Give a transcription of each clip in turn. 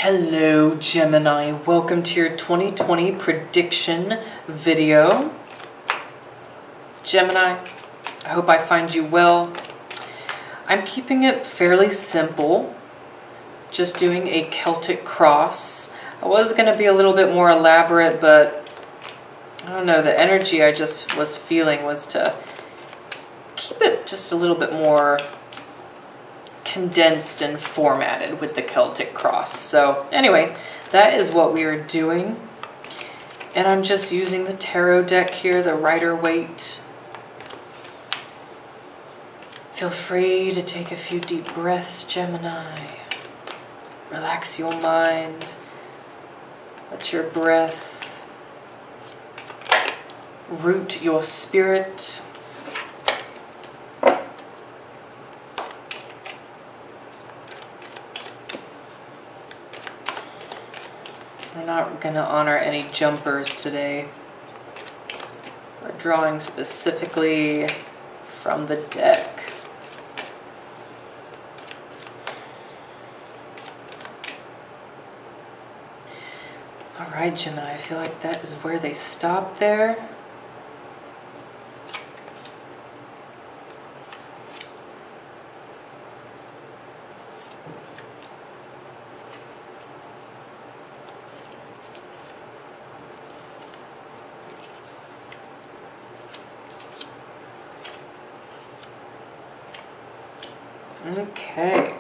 Hello Gemini, welcome to your 2020 prediction video. Gemini, I hope I find you well. I'm keeping it fairly simple, just doing a Celtic cross. I was going to be a little bit more elaborate, but I don't know, the energy I just was feeling was to keep it just a little bit more condensed and formatted with the Celtic cross. So anyway, that is what we are doing. And I'm just using the tarot deck here, the Rider-Waite. Feel free to take a few deep breaths, Gemini. Relax your mind. Let your breath root your spirit. We're not going to honor any jumpers today. We're drawing specifically from the deck. All right, Gemini, I feel like that is where they stop there. Okay.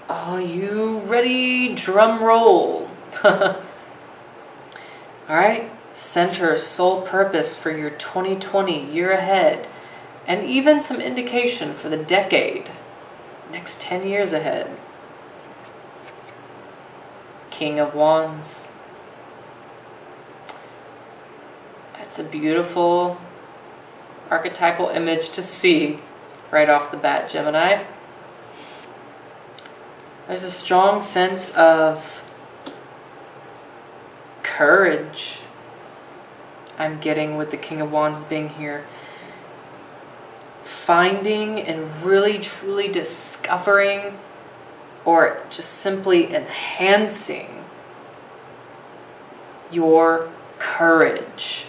Are you ready? Drum roll. All right. Center soul purpose for your 2020 year ahead, and even some indication for the decade, next 10 years ahead. King of Wands. That's a beautiful archetypal image to see right off the bat, Gemini. There's a strong sense of courage I'm getting with the King of Wands being here. Finding and really truly discovering or just simply enhancing your courage.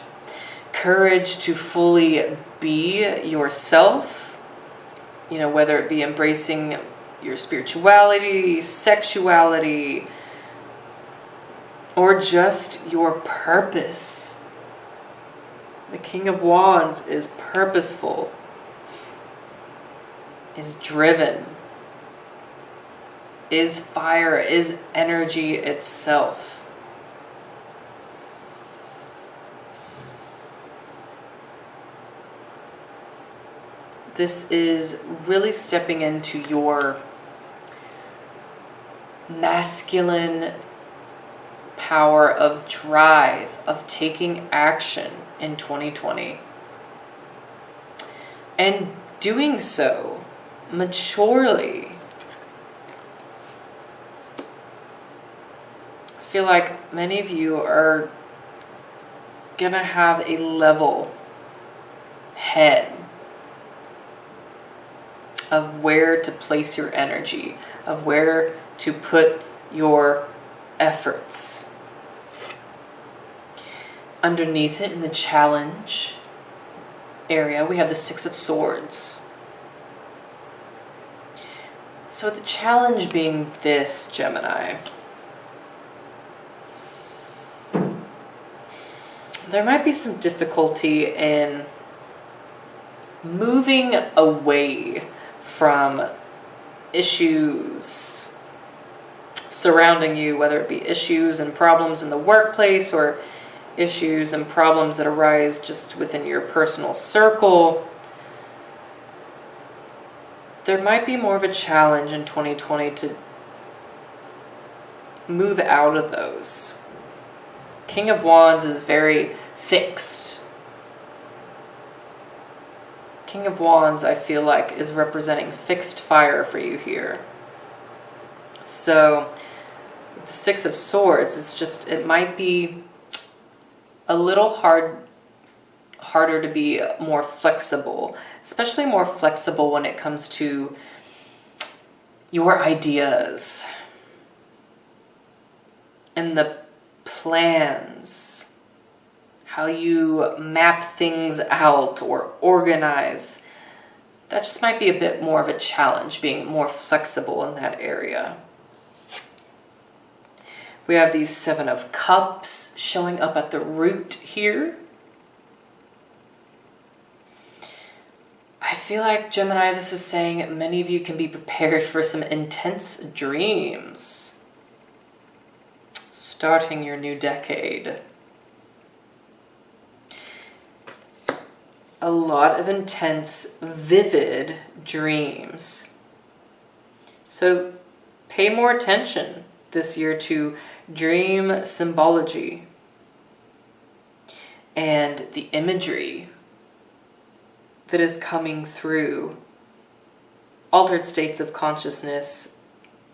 Courage to fully be yourself, you know, whether it be embracing your spirituality, sexuality, or just your purpose. The King of Wands is purposeful, is driven, is fire, is energy itself. This is really stepping into your masculine power of drive, of taking action in 2020. And doing so maturely. I feel like many of you are going to have a level head of where to place your energy, of where to put your efforts. Underneath it, in the challenge area, we have the Six of Swords. So the challenge being this, Gemini. There might be some difficulty in moving away from issues surrounding you, whether it be issues and problems in the workplace or issues and problems that arise just within your personal circle. There might be more of a challenge in 2020 to move out of those. King of Wands is very fixed. King of Wands, I feel like, is representing fixed fire for you here. So, with the Six of Swords, it might be a little harder to be more flexible, especially more flexible when it comes to your ideas and the plans, how you map things out or organize. That just might be a bit more of a challenge, being more flexible in that area. We have these 7 of Cups showing up at the root here. I feel like, Gemini, this is saying many of you can be prepared for some intense dreams starting your new decade. A lot of intense, vivid dreams. So pay more attention this year to dream symbology and the imagery that is coming through altered states of consciousness,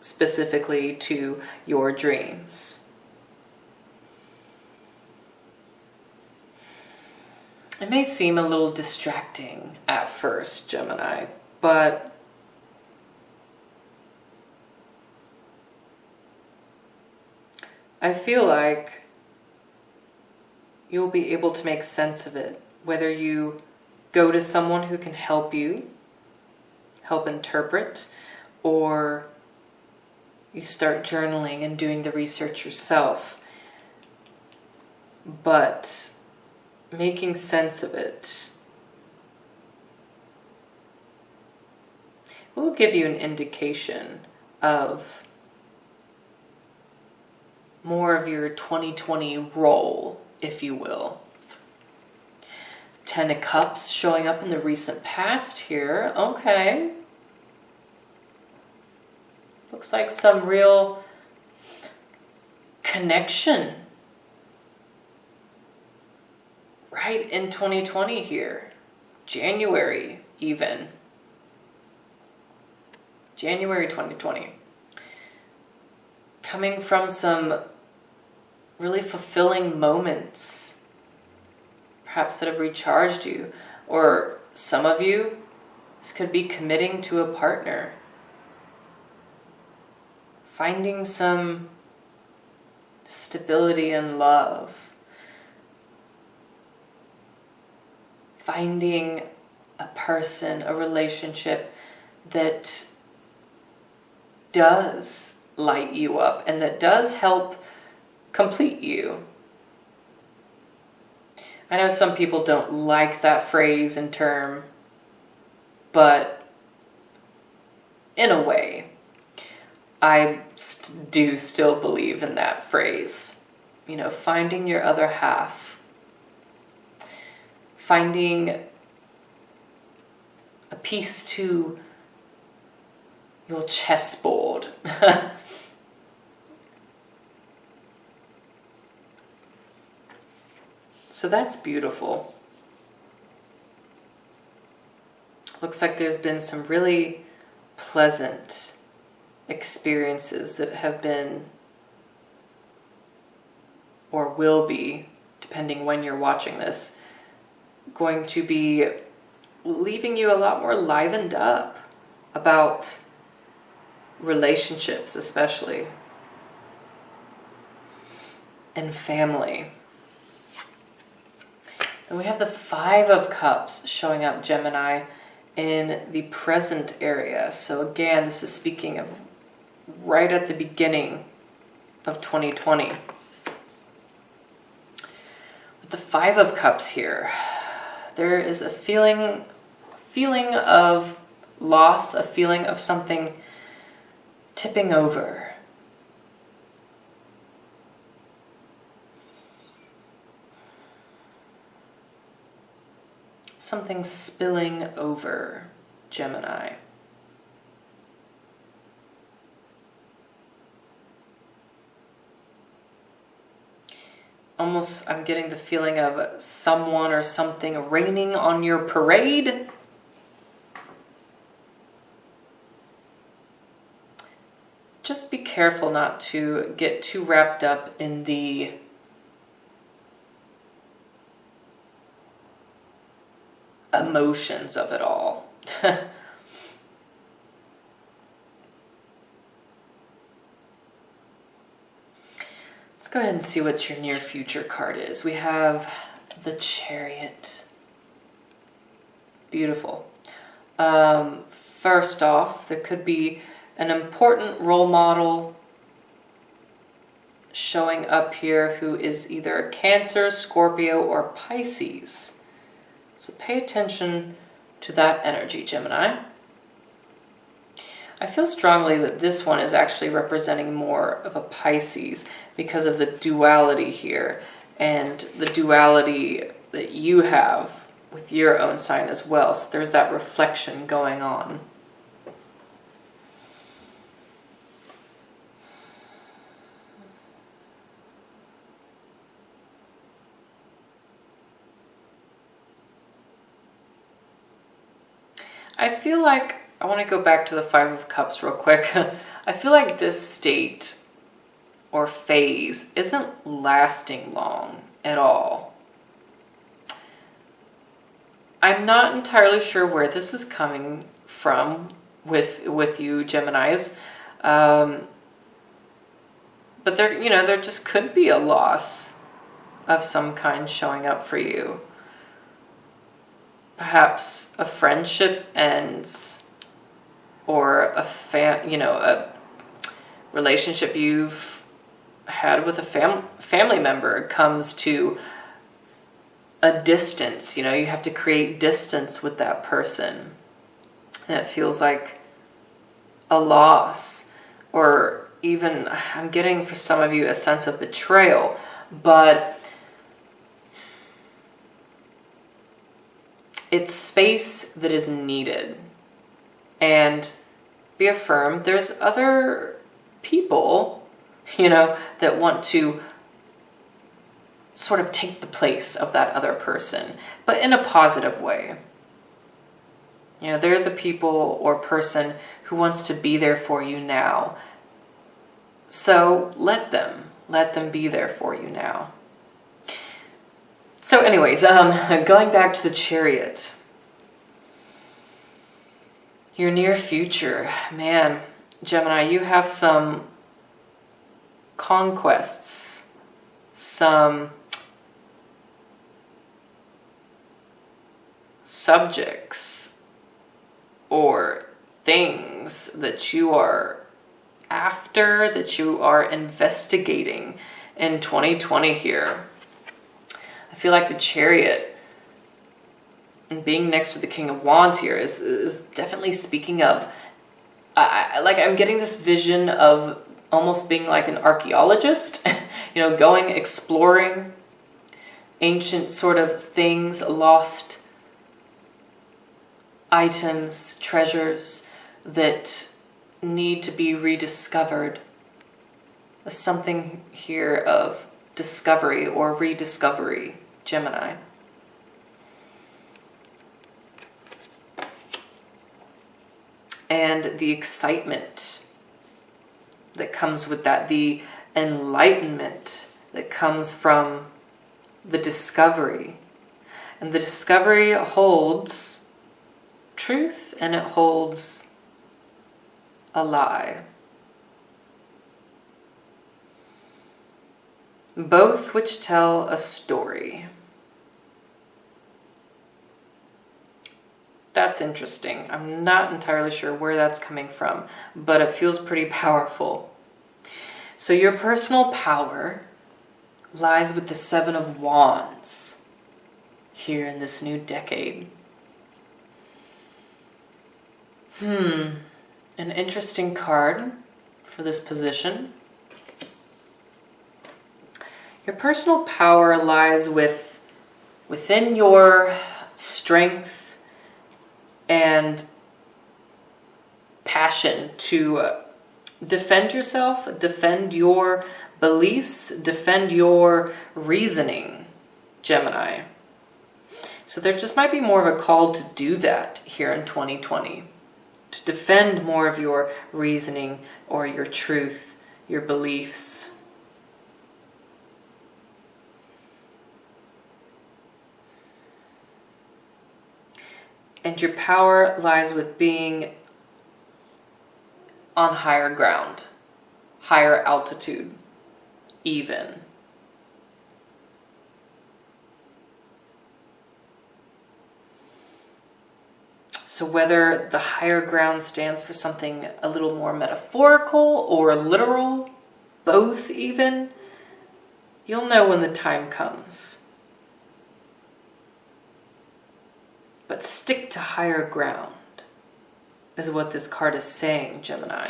specifically to your dreams. It may seem a little distracting at first, Gemini, but I feel like you'll be able to make sense of it, whether you go to someone who can help you, help interpret, or you start journaling and doing the research yourself. But making sense of it will give you an indication of more of your 2020 role, if you will. 10 of Cups showing up in the recent past here. Okay. Looks like some real connection right in 2020 here. January even. January 2020. Coming from some really fulfilling moments, perhaps that have recharged you. Or some of you, this could be committing to a partner. Finding some stability and love. Finding a person, a relationship that does light you up and that does help complete you. I know some people don't like that phrase and term, but in a way, I do still believe in that phrase. You know, finding your other half. Finding a piece to your chessboard. So that's beautiful. Looks like there's been some really pleasant experiences that have been, or will be, depending when you're watching this, going to be leaving you a lot more livened up about relationships, especially, and family. And we have the 5 of Cups showing up, Gemini, in the present area. So again, this is speaking of right at the beginning of 2020. With the 5 of Cups here, there is a feeling of loss, a feeling of something tipping over. Something spilling over, Gemini. Almost, I'm getting the feeling of someone or something raining on your parade. Just be careful not to get too wrapped up in the emotions of it all. Let's go ahead and see what your near future card is. We have the Chariot. Beautiful. First off, there could be an important role model showing up here who is either a Cancer, Scorpio, or Pisces. So pay attention to that energy, Gemini. I feel strongly that this one is actually representing more of a Pisces because of the duality here and the duality that you have with your own sign as well. So there's that reflection going on. I feel like, I want to go back to the Five of Cups real quick. I feel like this state or phase isn't lasting long at all. I'm not entirely sure where this is coming from with you Geminis. But there just could be a loss of some kind showing up for you. Perhaps a friendship ends, or a relationship you've had with a family member comes to a distance. You have to create distance with that person, and it feels like a loss, or even, I'm getting for some of you a sense of betrayal, but it's space that is needed. And be affirmed, there's other people, that want to sort of take the place of that other person, but in a positive way. They're the people or person who wants to be there for you now. So let them be there for you now. So anyways, going back to the Chariot. Your near future, man, Gemini, you have some conquests, some subjects or things that you are after, that you are investigating in 2020 here. I feel like the Chariot and being next to the King of Wands here is definitely speaking of, I'm getting this vision of almost being like an archaeologist, going exploring ancient sort of things, lost items, treasures that need to be rediscovered. There's something here of discovery or rediscovery, Gemini. And the excitement that comes with that, the enlightenment that comes from the discovery. And the discovery holds truth and it holds a lie. Both which tell a story. That's interesting. I'm not entirely sure where that's coming from, but it feels pretty powerful. So your personal power lies with the Seven of Wands here in this new decade. An interesting card for this position. Your personal power lies within your strength and passion to defend yourself, defend your beliefs, defend your reasoning, Gemini. So there just might be more of a call to do that here in 2020. To defend more of your reasoning or your truth, your beliefs. And your power lies with being on higher ground, higher altitude, even. So whether the higher ground stands for something a little more metaphorical or literal, both even, you'll know when the time comes. But stick to higher ground is what this card is saying, Gemini.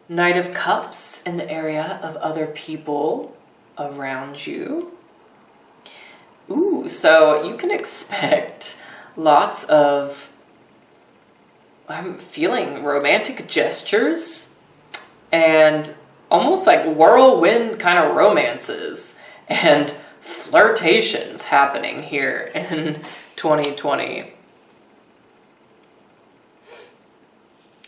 Knight of Cups in the area of other people around you. Ooh, so you can expect lots of, I'm feeling romantic gestures and almost like whirlwind kind of romances and flirtations happening here in 2020.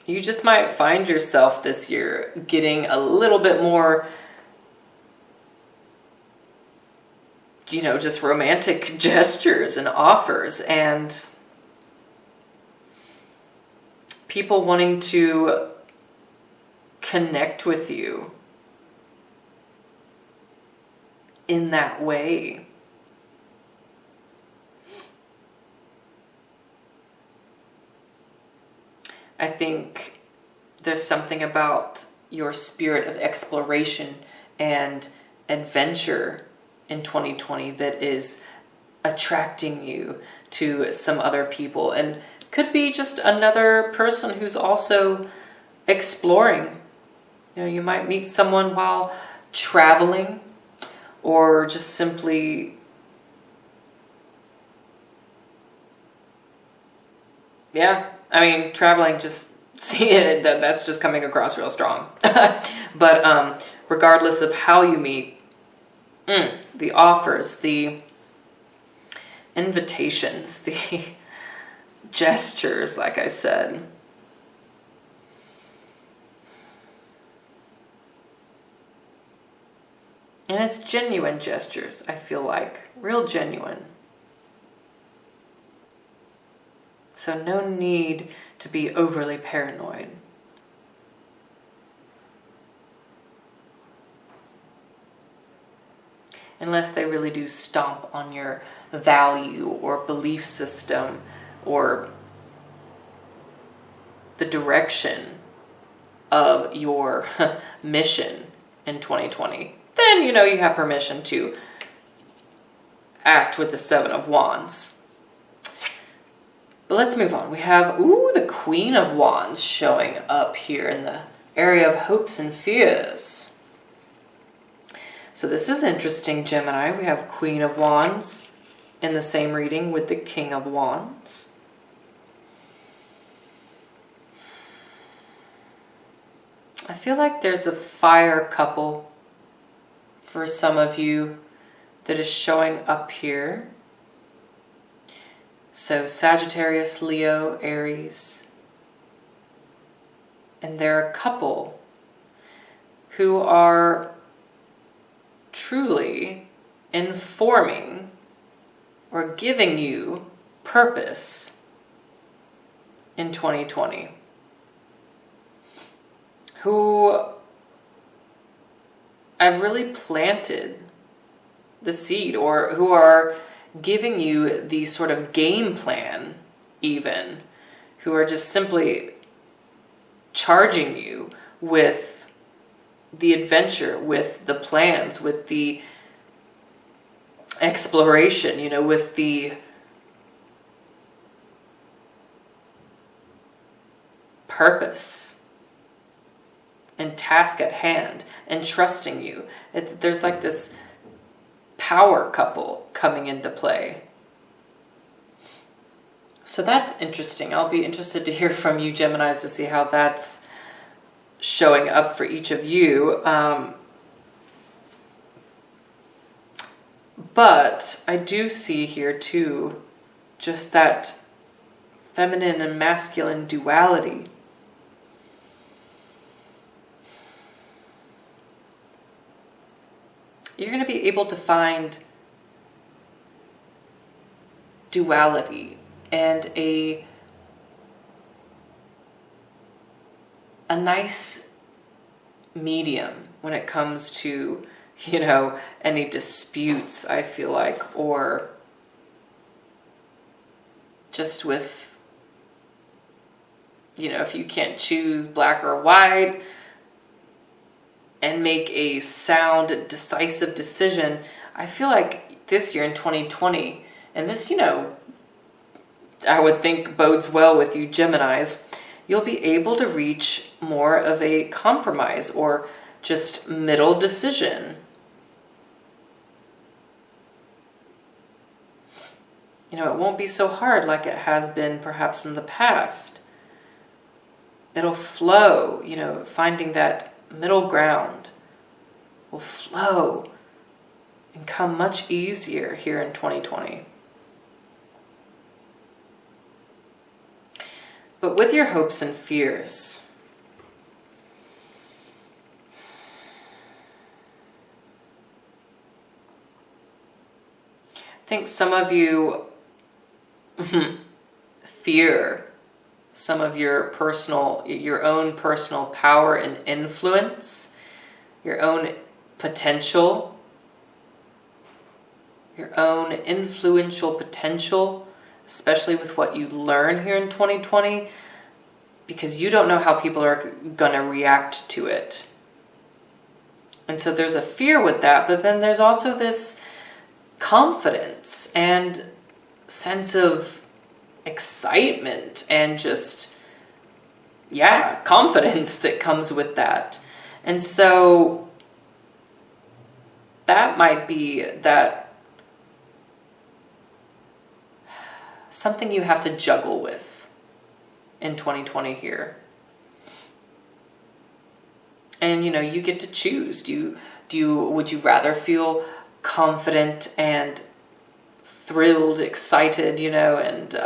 You just might find yourself this year getting a little bit more, just romantic gestures and offers, and people wanting to connect with you in that way. I think there's something about your spirit of exploration and adventure in 2020 that is attracting you to some other people, and could be just another person who's also exploring. You might meet someone while traveling, or just simply traveling, just see it, that's just coming across real strong. But regardless of how you meet, the offers, the invitations, the gestures, like I said. And it's genuine gestures, I feel like. Real genuine. So no need to be overly paranoid. Unless they really do stomp on your value or belief system or the direction of your mission in 2020. Then, you have permission to act with the Seven of Wands. But let's move on. We have, the Queen of Wands showing up here in the area of hopes and fears. So this is interesting, Gemini. We have Queen of Wands in the same reading with the King of Wands. I feel like there's a fire couple for some of you that is showing up here. So Sagittarius, Leo, Aries. And they're a couple who are truly informing or giving you purpose in 2020. Who have really planted the seed, or who are giving you the sort of game plan even, who are just simply charging you with the adventure, with the plans, with the exploration, with the purpose and task at hand, and trusting you. There's like this power couple coming into play. So that's interesting. I'll be interested to hear from you, Geminis, to see how that's showing up for each of you. But I do see here too, just that feminine and masculine duality. You're going to be able to find duality and a nice medium when it comes to, you know, any disputes, I feel like, or just with, you know, if you can't choose black or white and make a sound, decisive decision, I feel like this year in 2020, and this, you know, I would think bodes well with you Geminis, you'll be able to reach more of a compromise or just middle decision. You know, it won't be so hard like it has been perhaps in the past. It'll flow, you know, finding that middle ground will flow and come much easier here in 2020. But with your hopes and fears, I think some of you fear some of your own personal power and influence, your own potential, your own influential potential, especially with what you learn here in 2020, because you don't know how people are going to react to it. And so there's a fear with that, but then there's also this confidence and sense of excitement and just, yeah, confidence that comes with that. And so that might be that something you have to juggle with in 2020 here. And, you know, you get to choose. Would you rather feel confident and thrilled, excited, you know, and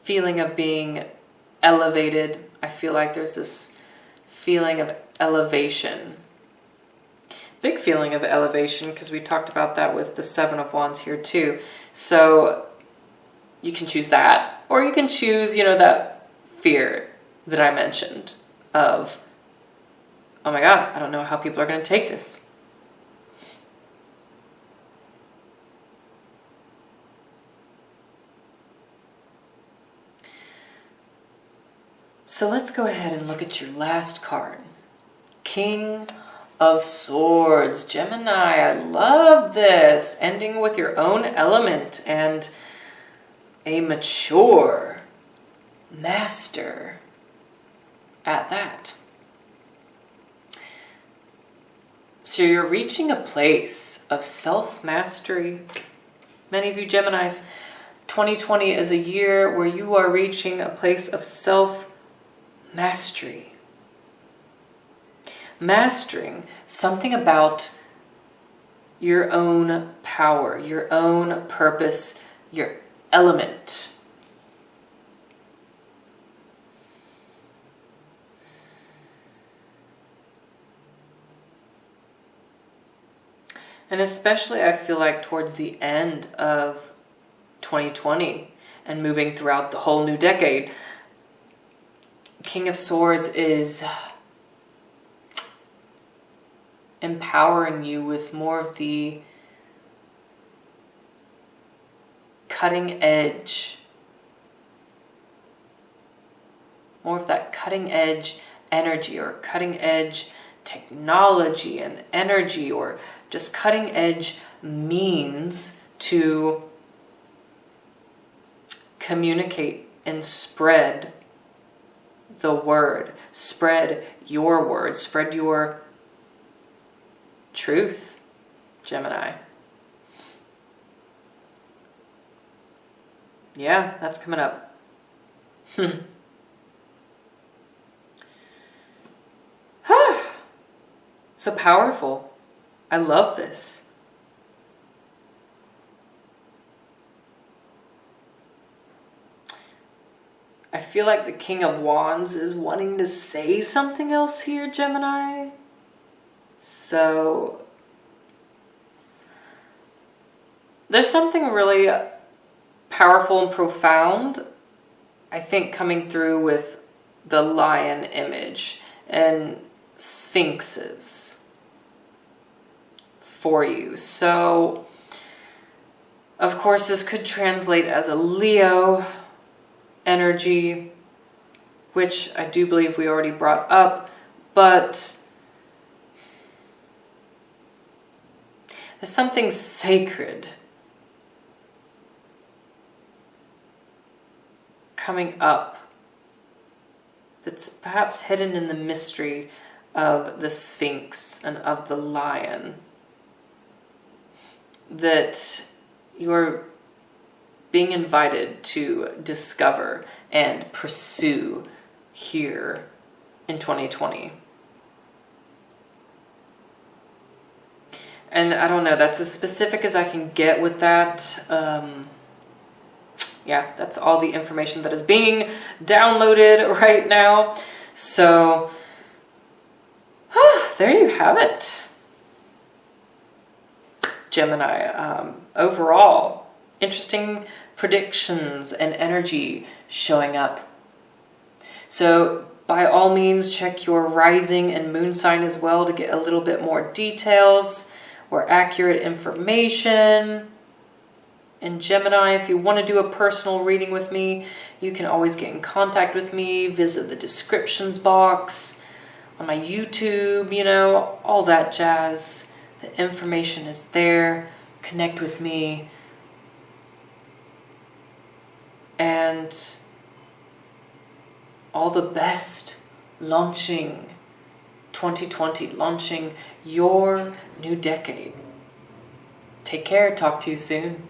feeling of being elevated? I feel like there's this feeling of elevation. Big feeling of elevation, because we talked about that with the Seven of Wands here too. So you can choose that, or you can choose, you know, that fear that I mentioned of, oh my God, I don't know how people are going to take this. So let's go ahead and look at your last card. King of Swords. Gemini, I love this. Ending with your own element and a mature master at that. So you're reaching a place of self-mastery. Many of you Geminis, 2020 is a year where you are reaching a place of self-mastery. Mastering something about your own power, your own purpose, your element. And especially I feel like towards the end of 2020 and moving throughout the whole new decade, King of Swords is empowering you with more of the cutting edge, more of that cutting edge energy or cutting edge technology and energy, or just cutting edge means to communicate and spread the word, spread your truth, Gemini. Yeah, that's coming up. So powerful. I love this. I feel like the King of Wands is wanting to say something else here, Gemini. So There's something really powerful and profound, I think, coming through with the lion image and sphinxes for you. So, of course, this could translate as a Leo energy, which I do believe we already brought up, but there's something sacred coming up that's perhaps hidden in the mystery of the Sphinx and of the lion that you're being invited to discover and pursue here in 2020. And I don't know, that's as specific as I can get with that. Yeah, that's all the information that is being downloaded right now. So, there you have it. Gemini, overall, interesting predictions and energy showing up. So, by all means, check your rising and moon sign as well to get a little bit more details or accurate information. And Gemini, if you want to do a personal reading with me, you can always get in contact with me, visit the descriptions box on my YouTube, you know, all that jazz. The information is there. Connect with me. And all the best launching 2020, launching your new decade. Take care. Talk to you soon.